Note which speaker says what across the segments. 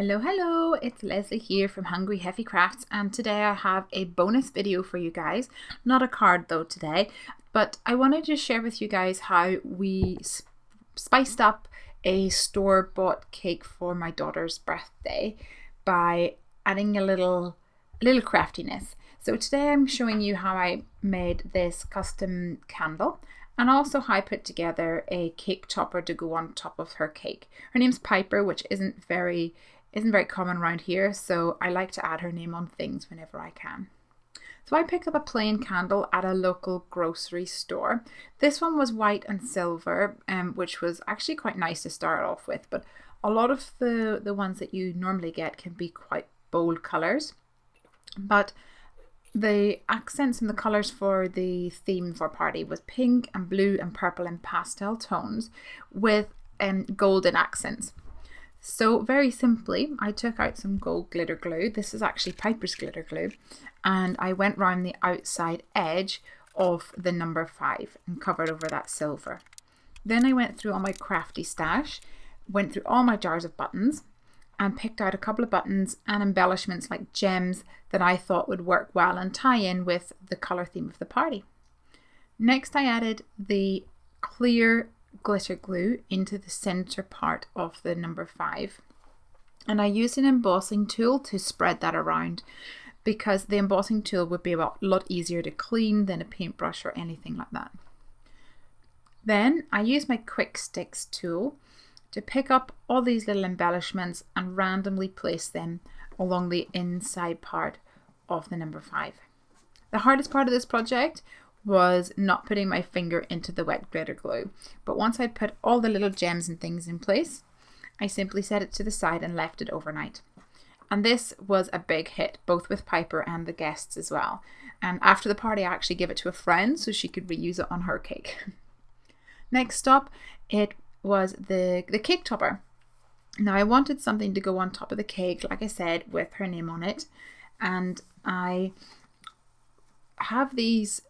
Speaker 1: Hello, it's Leslie here from Hungry Heavy Crafts, and today I have a bonus video for you guys. Not a card though today, but I wanted to share with you guys how we spiced up a store-bought cake for my daughter's birthday by adding a little craftiness. So today I'm showing you how I made this custom candle and also how I put together a cake topper to go on top of her cake. Her name's Piper, which isn't very common around here, so I like to add her name on things whenever I can. So I picked up a plain candle at a local grocery store. This one was white and silver, which was actually quite nice to start off with, but a lot of the ones that you normally get can be quite bold colours. But the accents and the colours for the theme for party was pink and blue and purple and pastel tones with golden accents. So very simply, I took out some gold glitter glue. This is actually Piper's glitter glue, and I went round the outside edge of the number 5 and covered over that silver. Then I went through all my crafty stash, went through all my jars of buttons and picked out a couple of buttons and embellishments like gems that I thought would work well and tie in with the colour theme of the party. Next I added the clear glitter glue into the center part of the number 5, and I used an embossing tool to spread that around because the embossing tool would be a lot easier to clean than a paintbrush or anything like that. Then I used my quick sticks tool to pick up all these little embellishments and randomly place them along the inside part of the number 5. The hardest part of this project was not putting my finger into the wet glitter glue, but once I'd put all the little gems and things in place, I simply set it to the side and left it overnight. And this was a big hit, both with Piper and the guests as well. And after the party I actually gave it to a friend so she could reuse it on her cake. Next stop, it was the cake topper. Now I wanted something to go on top of the cake, like I said, with her name on it, and I have these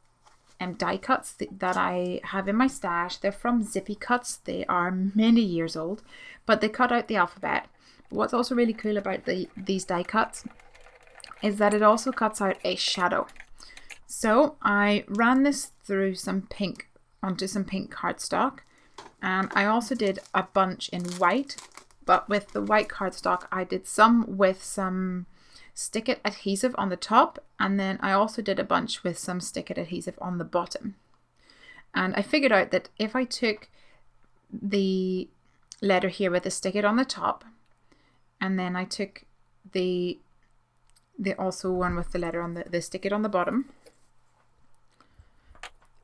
Speaker 1: die cuts that I have in my stash. They're from Zippy Cuts. They are many years old, but they cut out the alphabet. What's also really cool about these die cuts is that it also cuts out a shadow. So I ran this through onto some pink cardstock, and I also did a bunch in white, but with the white cardstock I did some with some stick-it adhesive on the top, and then I also did a bunch with some stick-it adhesive on the bottom. And I figured out that if I took the letter here with the stick-it on the top, and then I took the also one with the letter on the stick-it on the bottom,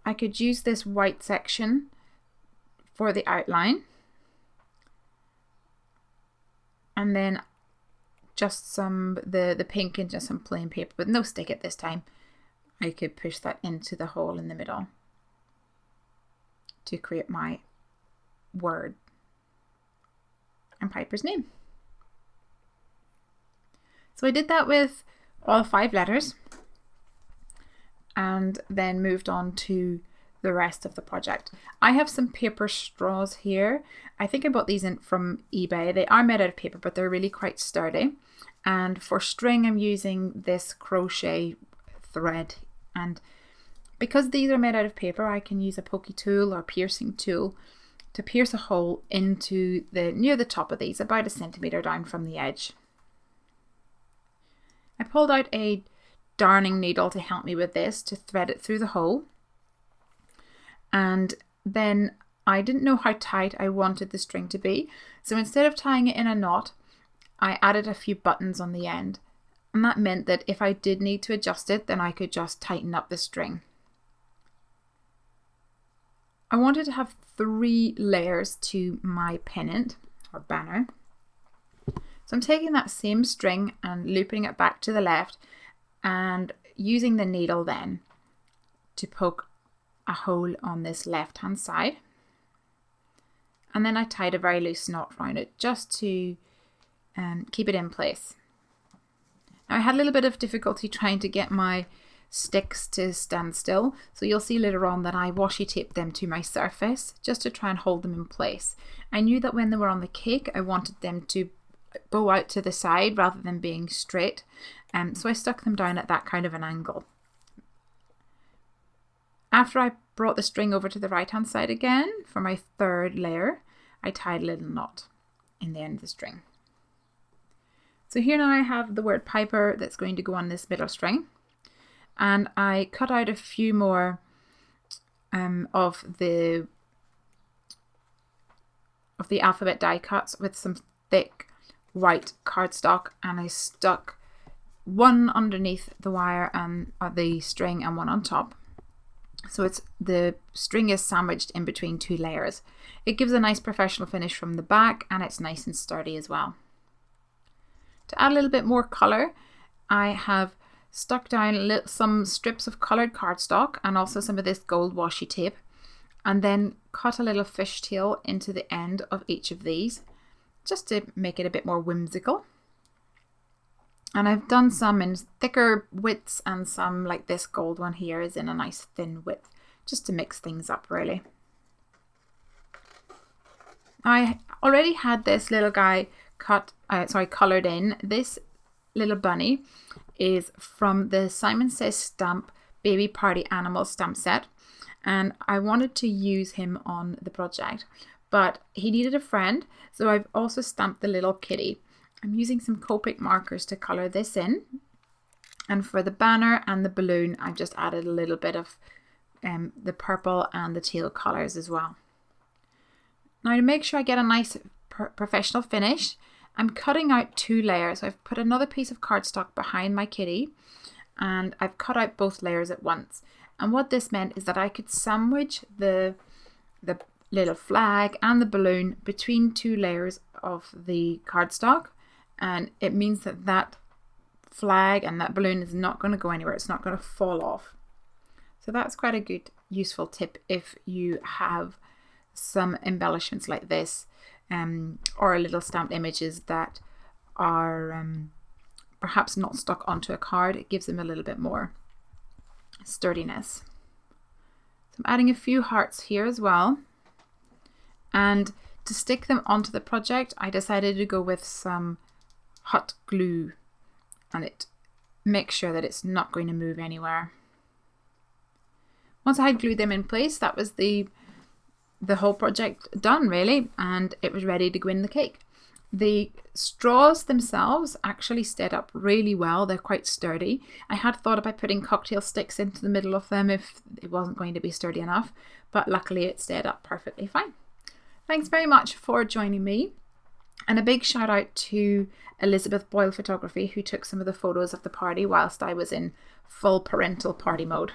Speaker 1: I could use this white section for the outline, and then just some the pink and just some plain paper with no stick-it this time. I could push that into the hole in the middle to create my word and Piper's name. So I did that with all 5 letters and then moved on to the rest of the project. I have some paper straws here. I think I bought these from eBay. They are made out of paper, but they're really quite sturdy. And for string I'm using this crochet thread, and because these are made out of paper I can use a pokey tool or piercing tool to pierce a hole into near the top of these, about 1 centimeter down from the edge. I pulled out a darning needle to help me with this, to thread it through the hole, and then I didn't know how tight I wanted the string to be, so instead of tying it in a knot I added a few buttons on the end, and that meant that if I did need to adjust it, then I could just tighten up the string. I wanted to have 3 layers to my pennant or banner, so I'm taking that same string and looping it back to the left and using the needle then to poke a hole on this left hand side, and then I tied a very loose knot around it just to keep it in place. Now I had a little bit of difficulty trying to get my sticks to stand still, so you'll see later on that I washi taped them to my surface just to try and hold them in place. I knew that when they were on the cake I wanted them to bow out to the side rather than being straight. So I stuck them down at that kind of an angle. After I brought the string over to the right hand side again for my third layer, I tied a little knot in the end of the string. So here now I have the word Piper that's going to go on this middle string, and I cut out a few more of the alphabet die cuts with some thick white cardstock, and I stuck one underneath the wire and the string and one on top. So the string is sandwiched in between two layers. It gives a nice professional finish from the back, and it's nice and sturdy as well. To add a little bit more colour, I have stuck down some strips of coloured cardstock and also some of this gold washi tape, and then cut a little fishtail into the end of each of these just to make it a bit more whimsical. And I've done some in thicker widths, and some like this gold one here is in a nice thin width, just to mix things up really. I already had this little guy coloured in. This little bunny is from the Simon Says Stamp Baby Party Animal stamp set, and I wanted to use him on the project, but he needed a friend, so I've also stamped the little kitty. I'm using some Copic markers to colour this in, and for the banner and the balloon I've just added a little bit of the purple and the teal colours as well. Now, to make sure I get a nice professional finish, I'm cutting out two layers. I've put another piece of cardstock behind my kitty, and I've cut out both layers at once. And what this meant is that I could sandwich the little flag and the balloon between two layers of the cardstock, and it means that that flag and that balloon is not going to go anywhere. It's not going to fall off. So that's quite a good useful tip if you have some embellishments like this, or little stamped images that are perhaps not stuck onto a card. It gives them a little bit more sturdiness. So I'm adding a few hearts here as well, and to stick them onto the project I decided to go with some hot glue, and it makes sure that it's not going to move anywhere. Once I had glued them in place, that was the whole project done really, and it was ready to go in the cake. The straws themselves actually stayed up really well. They're quite sturdy. I had thought about putting cocktail sticks into the middle of them if it wasn't going to be sturdy enough, but luckily it stayed up perfectly fine. Thanks very much for joining me, and a big shout out to Elizabeth Boyle Photography, who took some of the photos of the party whilst I was in full parental party mode.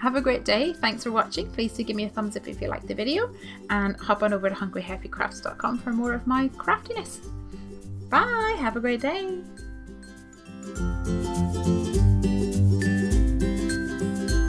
Speaker 1: Have a great day. Thanks for watching. Please do give me a thumbs up if you liked the video, and hop on over to hungryhappycrafts.com for more of my craftiness. Bye. Have a great day.